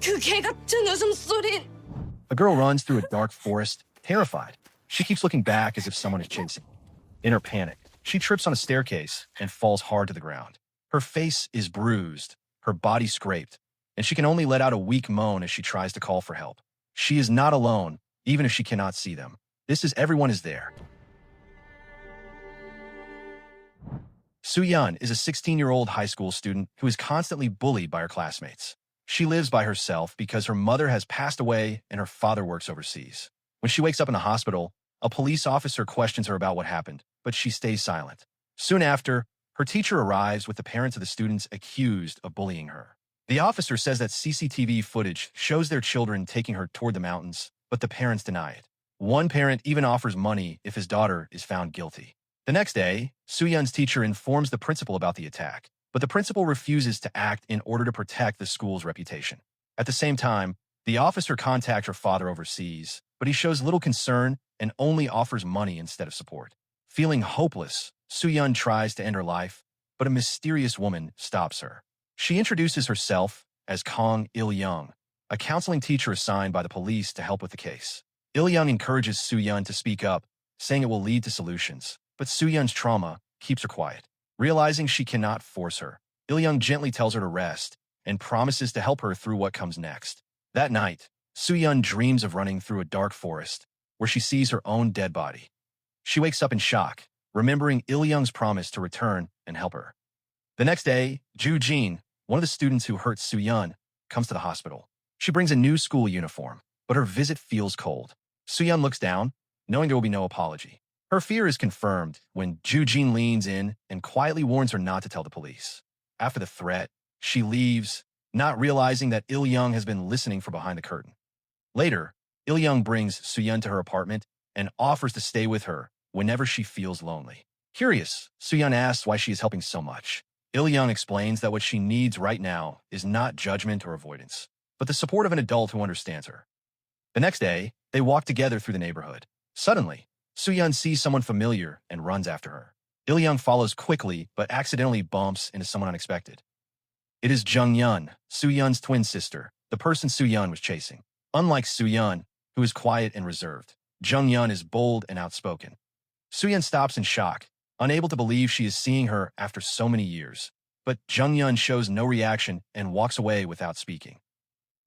그 개 같은 웃음소린. A girl runs through a dark forest, terrified. She keeps looking back as if someone is chasing. In her panic, she trips on a staircase and falls hard to the ground. Her face is bruised, her body scraped, and she can only let out a weak moan as she tries to call for help. She is not alone, even if she cannot see them. This is everyone is there. Soo Yeon is a 16-year-old high school student who is constantly bullied by her classmates. She lives by herself because her mother has passed away and her father works overseas. When she wakes up in the hospital, a police officer questions her about what happened, but she stays silent. Soon after, her teacher arrives with the parents of the students accused of bullying her. The officer says that CCTV footage shows their children taking her toward the mountains, but the parents deny it. One parent even offers money if his daughter is found guilty. The next day, Soo Yeon's teacher informs the principal about the attack, but the principal refuses to act in order to protect the school's reputation. At the same time, the officer contacts her father overseas, but he shows little concern and only offers money instead of support. Feeling hopeless, Soo Yeon tries to end her life, but a mysterious woman stops her. She introduces herself as Kong Il-young, a counseling teacher assigned by the police to help with the case. Il-young encourages Soo Yeon to speak up, saying it will lead to solutions, but Soo Yeon's trauma keeps her quiet. Realizing she cannot force her, Il-young gently tells her to rest and promises to help her through what comes next. That night, Soo Yeon dreams of running through a dark forest where she sees her own dead body. She wakes up in shock, remembering Il-young's promise to return and help her. The next day, Joo Jin, one of the students who hurt Soo Yeon, comes to the hospital. She brings a new school uniform, but her visit feels cold. Soo Yeon looks down, knowing there will be no apology. Her fear is confirmed when Joo Jin leans in and quietly warns her not to tell the police. After the threat, she leaves, not realizing that Il-young has been listening from behind the curtain. Later, Il-young brings Soo Yeon to her apartment and offers to stay with her whenever she feels lonely. Curious, Soo Yeon asks why she is helping so much. Il-young explains that what she needs right now is not judgment or avoidance, but the support of an adult who understands her. The next day, they walk together through the neighborhood. Suddenly, Soo Yeon sees someone familiar and runs after her. Il-young follows quickly but accidentally bumps into someone unexpected. It is Jung Yeon, Soo Yeon's twin sister, the person Soo Yeon was chasing. Unlike Soo Yeon, who is quiet and reserved, Jung Yeon is bold and outspoken. Soo Yeon stops in shock, unable to believe she is seeing her after so many years. But Jung Yeon shows no reaction and walks away without speaking.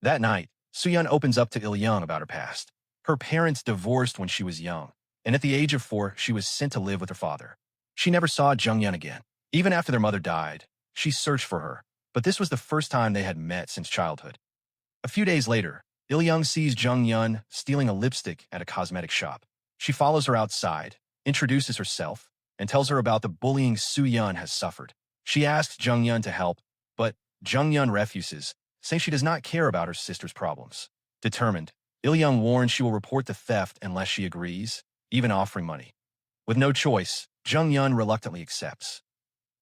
That night, Soo Yeon opens up to Il-young about her past. Her parents divorced when she was young, and at the age of 4, she was sent to live with her father. She never saw Jung Yeon again. Even after their mother died, she searched for her, but this was the first time they had met since childhood. A few days later, Il-young sees Jung Yeon stealing a lipstick at a cosmetic shop. She follows her outside, introduces herself, and tells her about the bullying Soo Yeon has suffered. She asks Jung Yeon to help, but Jung Yeon refuses, saying she does not care about her sister's problems. Determined, Il-young warns she will report the theft unless she agrees, even offering money. With no choice, Jung Yeon reluctantly accepts.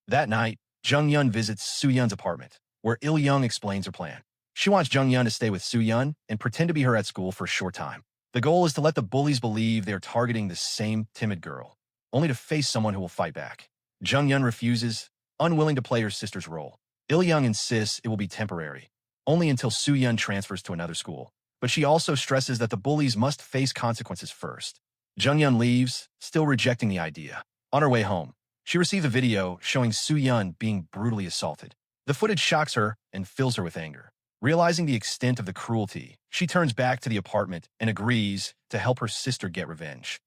That night, Jung Yeon visits Soo Yeon's apartment, where Il-young explains her plan. She wants Jung Yeon to stay with Soo Yeon and pretend to be her at school for a short time. The goal is to let the bullies believe they are targeting the same timid girl, only to face someone who will fight back. Jung Yeon refuses, unwilling to play her sister's role. Il-young insists it will be temporary, only until Soo Yeon transfers to another school. But she also stresses that the bullies must face consequences first. Jung Yeon leaves, still rejecting the idea. On her way home, she receives a video showing Soo Yeon being brutally assaulted. The footage shocks her and fills her with anger. Realizing the extent of the cruelty, she turns back to the apartment and agrees to help her sister get revenge.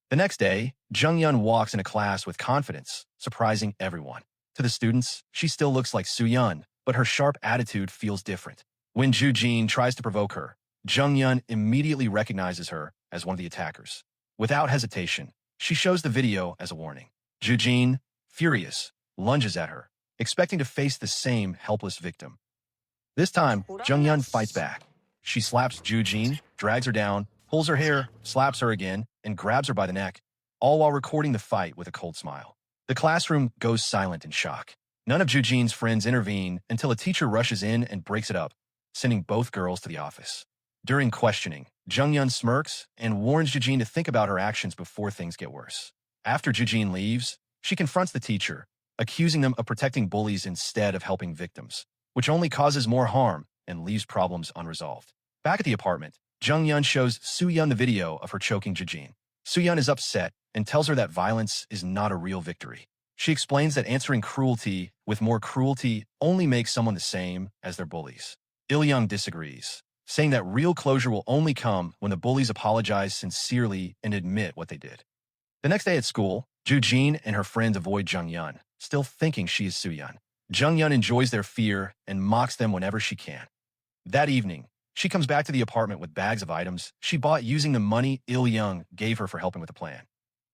The next day, Jung Yeon walks into class with confidence, surprising everyone. To the students, she still looks like Soo Yeon, but her sharp attitude feels different. When Joo Jin tries to provoke her, Jung Yeon immediately recognizes her as one of the attackers. Without hesitation, she shows the video as a warning. Joo Jin, furious, lunges at her, expecting to face the same helpless victim. This time, Jung Yeon fights back. She slaps Joo Jin, drags her down, pulls her hair, slaps her again, and grabs her by the neck, all while recording the fight with a cold smile. The classroom goes silent in shock. None of Joo Jin's friends intervene until a teacher rushes in and breaks it up, sending both girls to the office. During questioning, Jung Yeon smirks and warns Joo Jin to think about her actions before things get worse. After Joo Jin leaves, she confronts the teacher, accusing them of protecting bullies instead of helping victims, which only causes more harm and leaves problems unresolved. Back at the apartment, Jung Yeon shows Soo Yeon the video of her choking Jujin. Soo Yeon is upset and tells her that violence is not a real victory. She explains that answering cruelty with more cruelty only makes someone the same as their bullies. Il-young disagrees, saying that real closure will only come when the bullies apologize sincerely and admit what they did. The next day at school, Jujin and her friends avoid Jung Yeon, still thinking she is Soo Yeon. Jung Yeon enjoys their fear and mocks them whenever she can. That evening, she comes back to the apartment with bags of items she bought using the money Il-young gave her for helping with the plan.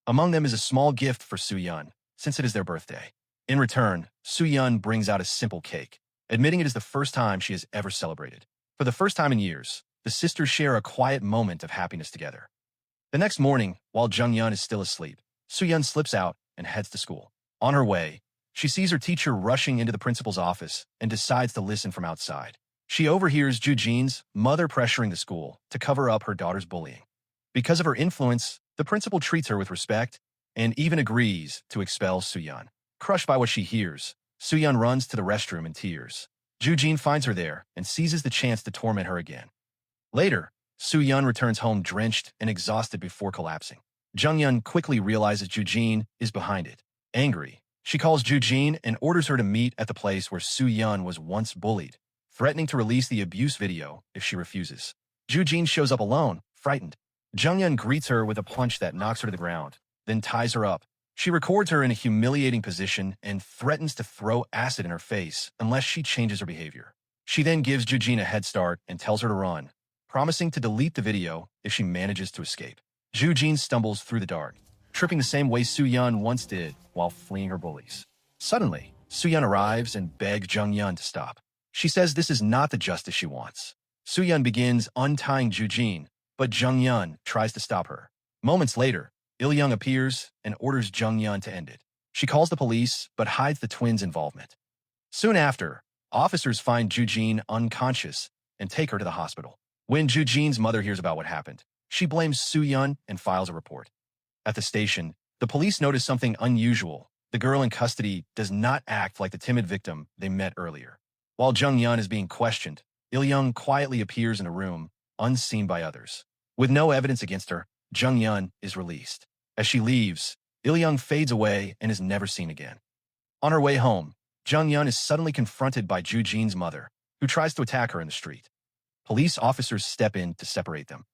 Among them is a small gift for Soo Yeon, since it is their birthday. In return, Soo Yeon brings out a simple cake, admitting it is the first time she has ever celebrated. For the first time in years, the sisters share a quiet moment of happiness together. The next morning, while Jung Yeon is still asleep, Soo Yeon slips out and heads to school. On her way, she sees her teacher rushing into the principal's office and decides to listen from outside. She overhears Jujin's mother pressuring the school to cover up her daughter's bullying. Because of her influence, the principal treats her with respect and even agrees to expel Soo Yeon. Crushed by what she hears, Soo Yeon runs to the restroom in tears. Jujin finds her there and seizes the chance to torment her again. Later, Soo Yeon returns home drenched and exhausted before collapsing. Jung Yeon quickly realizes Jujin is behind it. Angry, she calls Jujin and orders her to meet at the place where Soo Yeon was once bullied, threatening to release the abuse video if she refuses. Jujin shows up alone, frightened. Jung Yeon greets her with a punch that knocks her to the ground, then ties her up. She records her in a humiliating position and threatens to throw acid in her face unless she changes her behavior. She then gives Jujin a head start and tells her to run, promising to delete the video if she manages to escape. Jujin stumbles through the dark, tripping the same way Soo Yeon once did while fleeing her bullies. Suddenly, Soo Yeon arrives and begs Jung Yeon to stop. She says this is not the justice she wants. Soo Yeon begins untying Jujin, but Jung Yeon tries to stop her. Moments later, Il-young appears and orders Jung Yeon to end it. She calls the police, but hides the twins' involvement. Soon after, officers find Jujin unconscious and take her to the hospital. When Jujin's mother hears about what happened, she blames Soo Yeon and files a report. At the station, the police notice something unusual. The girl in custody does not act like the timid victim they met earlier. While Jung Yeon is being questioned, Il-young quietly appears in a room, unseen by others. With no evidence against her, Jung Yeon is released. As she leaves, Il-young fades away and is never seen again. On her way home, Jung Yeon is suddenly confronted by Jujin's mother, who tries to attack her in the street. Police officers step in to separate them.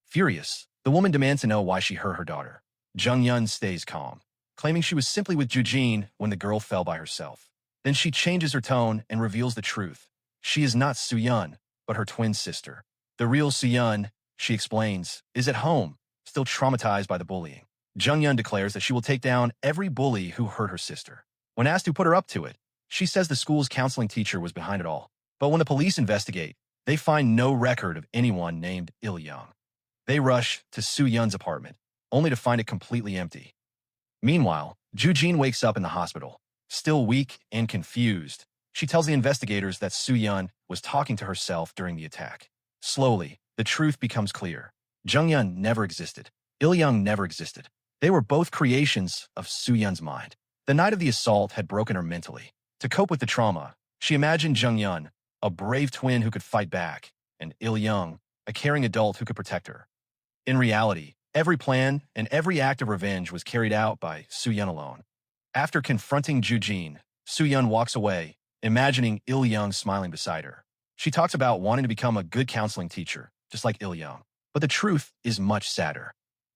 Furious, the woman demands to know why she hurt her daughter. Jung Yeon stays calm, claiming she was simply with Jujin when the girl fell by herself. Then she changes her tone and reveals the truth. She is not Soo Yeon, but her twin sister. The real Soo Yeon, she explains, is at home, still traumatized by the bullying. Jung Yeon declares that she will take down every bully who hurt her sister. When asked who put her up to it, she says the school's counseling teacher was behind it all. But when the police investigate, they find no record of anyone named Il-young. They rush to Soo Yeon's apartment, only to find it completely empty. Meanwhile, Jujin wakes up in the hospital. Still weak and confused, she tells the investigators that Soo Yeon was talking to herself during the attack. Slowly, the truth becomes clear. Jung Yeon never existed. Il-young never existed. They were both creations of Soo Yeon's mind. The night of the assault had broken her mentally. To cope with the trauma, she imagined Jung Yeon, a brave twin who could fight back, and Il-young, a caring adult who could protect her. In reality, every plan and every act of revenge was carried out by Soo Yeon alone. After confronting Jujin, Soo Yeon walks away, imagining Il-young smiling beside her. She talks about wanting to become a good counseling teacher, just like Il-young. But the truth is much sadder.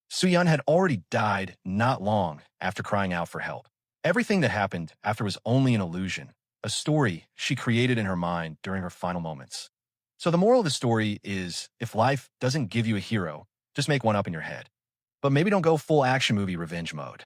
Soo Yeon had already died not long after crying out for help. Everything that happened after was only an illusion, a story she created in her mind during her final moments. So the moral of the story is, if life doesn't give you a hero, just make one up in your head. But maybe don't go full action movie revenge mode.